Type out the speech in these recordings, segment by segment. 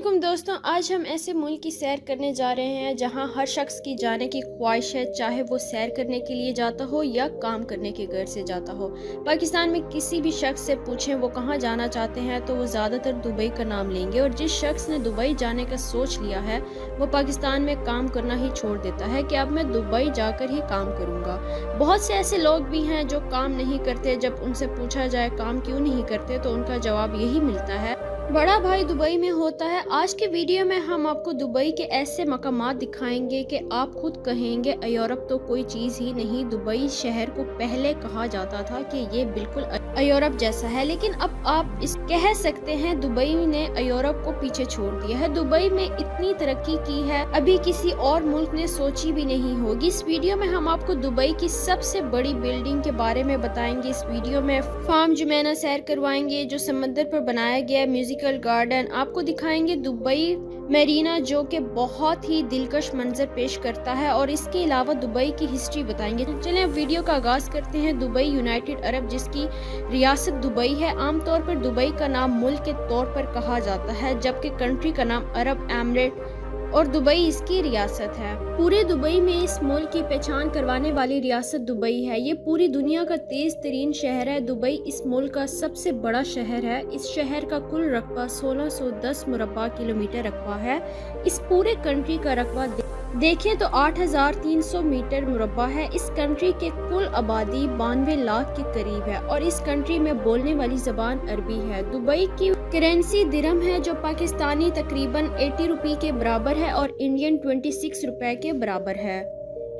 वालेकुम दोस्तों, आज हम ऐसे मुल्क की सैर करने जा रहे हैं जहां हर शख्स की जाने की ख्वाहिश है, चाहे वो सैर करने के लिए जाता हो या काम करने के घर से जाता हो। पाकिस्तान में किसी भी शख्स से पूछें वो कहां जाना चाहते हैं तो वो ज़्यादातर दुबई का नाम लेंगे, और जिस शख्स ने दुबई जाने का सोच लिया है वो पाकिस्तान में काम करना ही छोड़ देता है कि अब मैं दुबई जाकर ही काम करूँगा। बहुत से ऐसे लोग भी हैं जो काम नहीं करते। जब उनसे पूछा जाए काम क्यों नहीं करते तो उनका जवाब यही मिलता है, बड़ा भाई दुबई में होता है। आज के वीडियो में हम आपको दुबई के ऐसे मकामात दिखाएंगे कि आप खुद कहेंगे यूरोप तो कोई चीज़ ही नहीं। दुबई शहर को पहले कहा जाता था कि ये बिल्कुल यूरोप जैसा है, लेकिन अब आप इस कह सकते हैं दुबई ने यूरोप को पीछे छोड़ दिया है। दुबई में इतनी तरक्की की है अभी किसी और मुल्क ने सोची भी नहीं होगी। इस वीडियो में हम आपको दुबई की सबसे बड़ी बिल्डिंग के बारे में बताएंगे। इस वीडियो में फार्म जुमैना सैर करवाएंगे जो समंदर पर बनाया गया म्यूजिकल गार्डन, आपको दिखाएंगे दुबई मेरीना जो कि बहुत ही दिलकश मंजर पेश करता है, और इसके अलावा दुबई की हिस्ट्री बताएंगे। तो चलें अब वीडियो का आगाज करते हैं। दुबई यूनाइटेड अरब, जिसकी रियासत दुबई है। आमतौर पर दुबई का नाम मुल्क के तौर पर कहा जाता है, जबकि कंट्री का नाम अरब एमरेट और दुबई इसकी रियासत है। पूरे दुबई में इस मुल्क की पहचान करवाने वाली रियासत दुबई है। ये पूरी दुनिया का तेज तरीन शहर है। दुबई इस मुल्क का सबसे बड़ा शहर है। इस शहर का कुल रकबा 1610 मुरब्बा किलोमीटर रकबा है। इस पूरे कंट्री का रकबा देखें तो 8300 मीटर मुरब्बा है। इस कंट्री के कुल आबादी 92 लाख के करीब है, और इस कंट्री में बोलने वाली जबान अरबी है। दुबई की करेंसी दिरहम है जो पाकिस्तानी तकरीबन 80 रुपये के बराबर है और इंडियन 26 रुपए के बराबर है।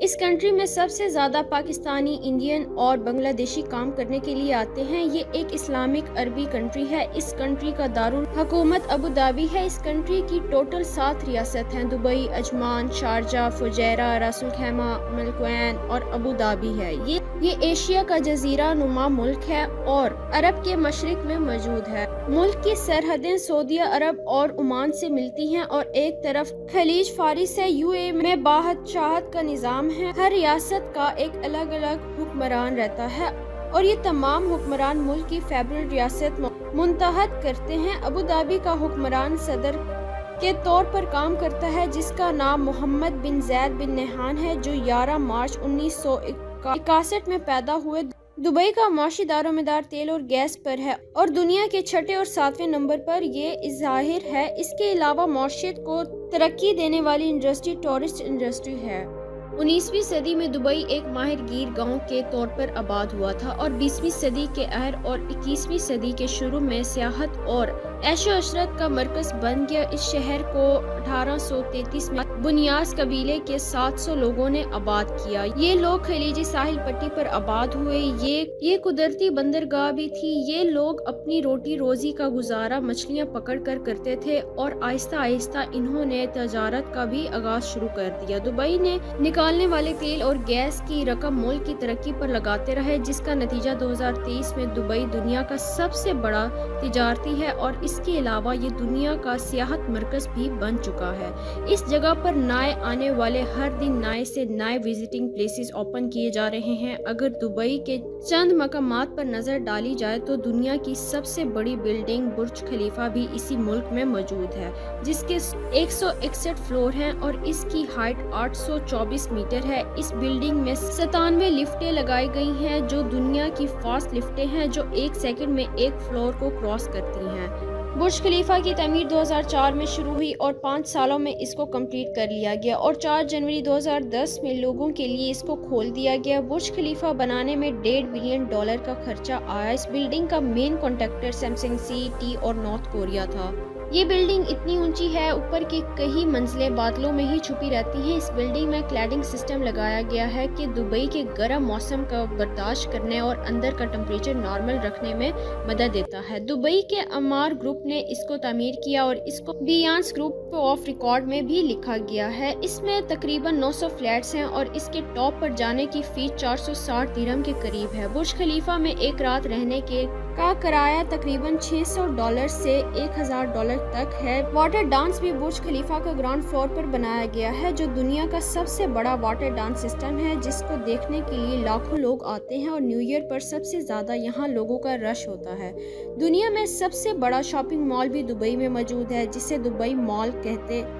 इस कंट्री में सबसे ज़्यादा पाकिस्तानी, इंडियन और बांग्लादेशी काम करने के लिए आते हैं। ये एक इस्लामिक अरबी कंट्री है। इस कंट्री का दारुल हुकूमत अबू धाबी है। इस कंट्री की टोटल 7 रियासत हैं। दुबई, अजमान, शारजा, फुजैरा, रासुल खैमा, मलक्वैन और अबू धाबी है। ये एशिया का जजीरा नुमा मुल्क है और अरब के मशरिक में मौजूद है। मुल्क की सरहदें सऊदी अरब और ओमान से मिलती हैं, और एक तरफ खलीज फारिस है। यूएई में बादशाहत का निज़ाम है। हर रियासत का एक अलग अलग हुक्मरान रहता है, और ये तमाम हुक्मरान मुल्क की फेडरल रियासत मुंतहद करते हैं। अबू धाबी का हुक्मरान सदर के तौर पर काम करता है, जिसका नाम मोहम्मद बिन जैद बिन नहान है, जो 11 मार्च 1961 में पैदा हुए। दुबई का माशी दारोमदार तेल और गैस पर है, और दुनिया के 6 और 7वें नंबर पर ये ज़ाहिर है। इसके अलावा मौशियत को तरक्की देने वाली इंडस्ट्री टूरिस्ट इंडस्ट्री है। 19वीं सदी में दुबई एक माहिर गिर गांव के तौर पर आबाद हुआ था, और 20वीं सदी के आखिर और 21वीं सदी के शुरू में सियाहत और ऐशो अशरत का मरकज बन गया। इस शहर को 1833 में बुनियास कबीले के 700 लोगों ने आबाद किया। ये लोग खलीजी साहिल पट्टी पर आबाद हुए। ये कुदरती बंदरगाह भी थी। ये लोग अपनी रोटी रोजी का गुजारा मछलियां पकड़ कर करते थे, और आहिस्ता आहिस्ता इन्होंने तजारत का भी आगाज शुरू कर दिया। दुबई ने निकालने वाले तेल और गैस की रकम मुल्क की तरक्की पर लगाते रहे, जिसका नतीजा 2023 में दुबई दुनिया का सबसे बड़ा तिजारती है, और इसके अलावा ये दुनिया का सियाहत मरकज भी बन चुका है। इस जगह पर नए आने वाले हर दिन नए से नए विजिटिंग प्लेसेस ओपन किए जा रहे हैं। अगर दुबई के चंद मकामात पर नजर डाली जाए तो दुनिया की सबसे बड़ी बिल्डिंग बुर्ज खलीफा भी इसी मुल्क में मौजूद है, जिसके 161 फ्लोर हैं और इसकी हाइट 824 मीटर है। इस बिल्डिंग में 97 लिफ्टें लगाई गई हैं, जो दुनिया की फास्ट लिफ्टें हैं, जो 1 सेकंड में एक फ्लोर को क्रॉस करती हैं। बुर्ज खलीफा की तमीर 2004 में शुरू हुई और 5 सालों में इसको कंप्लीट कर लिया गया, और 4 जनवरी 2010 में लोगों के लिए इसको खोल दिया गया। बुर्ज खलीफा बनाने में $1.5 बिलियन का खर्चा आया। इस बिल्डिंग का मेन कॉन्ट्रैक्टर सैमसंग CET और नॉर्थ कोरिया था। ये बिल्डिंग इतनी ऊंची है, ऊपर की कई मंजिलें बादलों में ही छुपी रहती हैं। इस बिल्डिंग में क्लैडिंग सिस्टम लगाया गया है कि दुबई के गर्म मौसम का बर्दाश्त करने और अंदर का टेम्परेचर नॉर्मल रखने में मदद देता है। दुबई के अमार ग्रुप ने इसको तामीर किया, और इसको बियांस ग्रुप ऑफ रिकॉर्ड में भी लिखा गया है। इसमें तकरीबन 900 फ्लैट्स हैं, और इसके टॉप पर जाने की फीस 460 दिरहम के करीब है। बुर्ज खलीफा में एक रात रहने के का किराया तकरीबन $600 से $1000 तक है। वाटर डांस भी बुर्ज खलीफा का ग्राउंड फ्लोर पर बनाया गया है, जो दुनिया का सबसे बड़ा वाटर डांस सिस्टम है, जिसको देखने के लिए लाखों लोग आते हैं और न्यू ईयर पर सबसे ज़्यादा यहाँ लोगों का रश होता है। दुनिया में सबसे बड़ा शॉपिंग मॉल भी दुबई में मौजूद है, जिसे दुबई मॉल कहते हैं।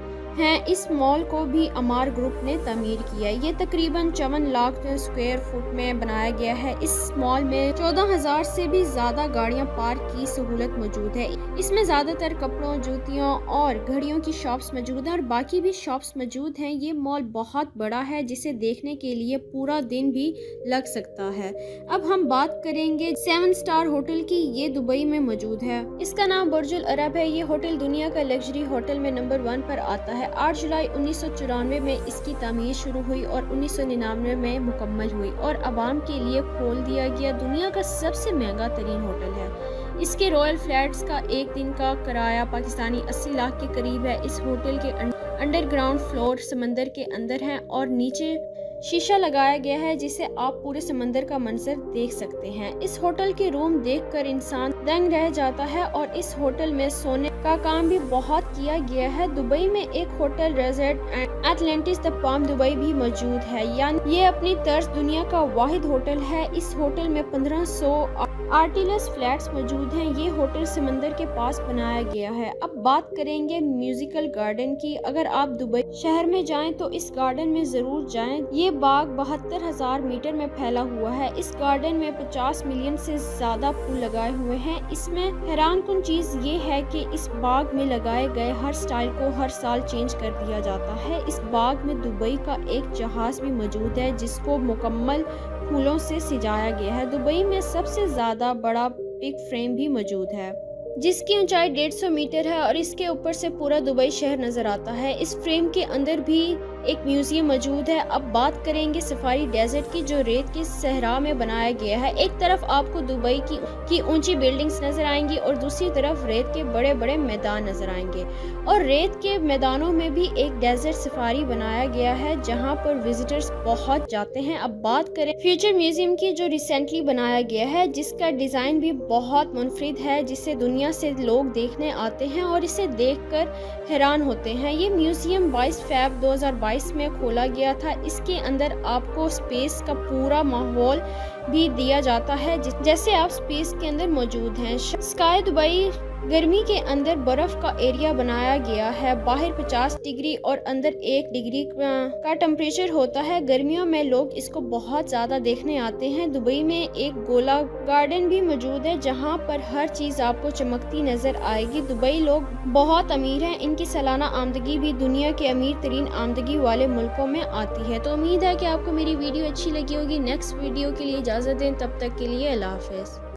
इस मॉल को भी अमार ग्रुप ने तामीर किया है। ये तकरीबन 54 लाख स्क्वायर फुट में बनाया गया है। इस मॉल में 14,000 से भी ज़्यादा गाड़ियां पार्क की सहूलत मौजूद है। इसमें ज़्यादातर कपड़ों, जूतियों और घड़ियों की शॉप्स मौजूद हैं और बाकी भी शॉप्स मौजूद हैं। ये मॉल बहुत बड़ा है, जिसे देखने के लिए पूरा दिन भी लग सकता है। अब हम बात करेंगे 7 स्टार होटल की। ये दुबई में मौजूद है। इसका नाम बुर्जुल अरब है। ये होटल दुनिया का लग्जरी होटल में नंबर 1 पर आता है। 8 जुलाई 1994 में इसकी तामीर शुरू हुई और 1999 में मुकम्मल हुई और आवाम के लिए खोल दिया गया। दुनिया का सबसे महंगा तरीन होटल है। इसके रॉयल फ्लैट्स का एक दिन का किराया पाकिस्तानी 80 लाख के करीब है। इस होटल के अंडरग्राउंड फ्लोर समंदर के अंदर है और नीचे शीशा लगाया गया है, जिसे आप पूरे समंदर का मंजर देख सकते हैं। इस होटल के रूम देखकर इंसान दंग रह जाता है और इस होटल में सोने का काम भी बहुत किया गया है। दुबई में एक hotel resort Atlantis the palm Dubai भी मौजूद है, यानी ये अपनी तर्ज दुनिया का वाहिद होटल है। इस होटल में 1500 आर्टिलस फ्लैट्स मौजूद हैं। ये होटल समंदर के पास बनाया गया है। अब बात करेंगे म्यूजिकल गार्डन की। अगर आप दुबई शहर में जाएं तो इस गार्डन में जरूर जाएं। ये बाग 72,000 मीटर में फैला हुआ है। इस गार्डन में 50 मिलियन से ज्यादा फूल लगाए हुए हैं। इसमें हैरानकुन चीज ये है कि इस बाग में लगाए गए हर स्टाइल को हर साल चेंज कर दिया जाता है। इस बाग में दुबई का एक जहाज भी मौजूद है, जिसको मुकम्मल फूलों से सजाया गया है। दुबई में सबसे ज्यादा बड़ा पिक फ्रेम भी मौजूद है, जिसकी ऊंचाई 150 मीटर है और इसके ऊपर से पूरा दुबई शहर नजर आता है। इस फ्रेम के अंदर भी एक म्यूजियम मौजूद है। अब बात करेंगे सफारी डेजर्ट की, जो रेत के सहरा में बनाया गया है। एक तरफ आपको दुबई की ऊंची बिल्डिंग्स नजर आएंगी और दूसरी तरफ रेत के बड़े बड़े मैदान नजर आएंगे और रेत के मैदानों में भी एक डेजर्ट सफारी बनाया गया है, जहां पर विजिटर्स बहुत जाते हैं। अब बात करें फ्यूचर म्यूजियम की, जो रिसेंटली बनाया गया है, जिसका डिजाइन भी बहुत मुनफरिद है, जिसे दुनिया से लोग देखने आते हैं और इसे देखकर हैरान होते हैं। ये म्यूजियम 22 फरवरी 2022 में खोला गया था। इसके अंदर आपको स्पेस का पूरा माहौल भी दिया जाता है, जैसे आप स्पेस के अंदर मौजूद हैं। स्काई दुबई गर्मी के अंदर बर्फ का एरिया बनाया गया है। बाहर 50 डिग्री और अंदर 1 डिग्री का टेम्परेचर होता है। गर्मियों में लोग इसको बहुत ज़्यादा देखने आते हैं। दुबई में एक गोला गार्डन भी मौजूद है, जहां पर हर चीज़ आपको चमकती नज़र आएगी। दुबई लोग बहुत अमीर हैं। इनकी सालाना आमदनी भी दुनिया के अमीर तरीन आमदनी वाले मुल्कों में आती है। तो उम्मीद है कि आपको मेरी वीडियो अच्छी लगी होगी। नेक्स्ट वीडियो के लिए इजाज़त दें, तब तक के लिए अल्लाह हाफ़िज़।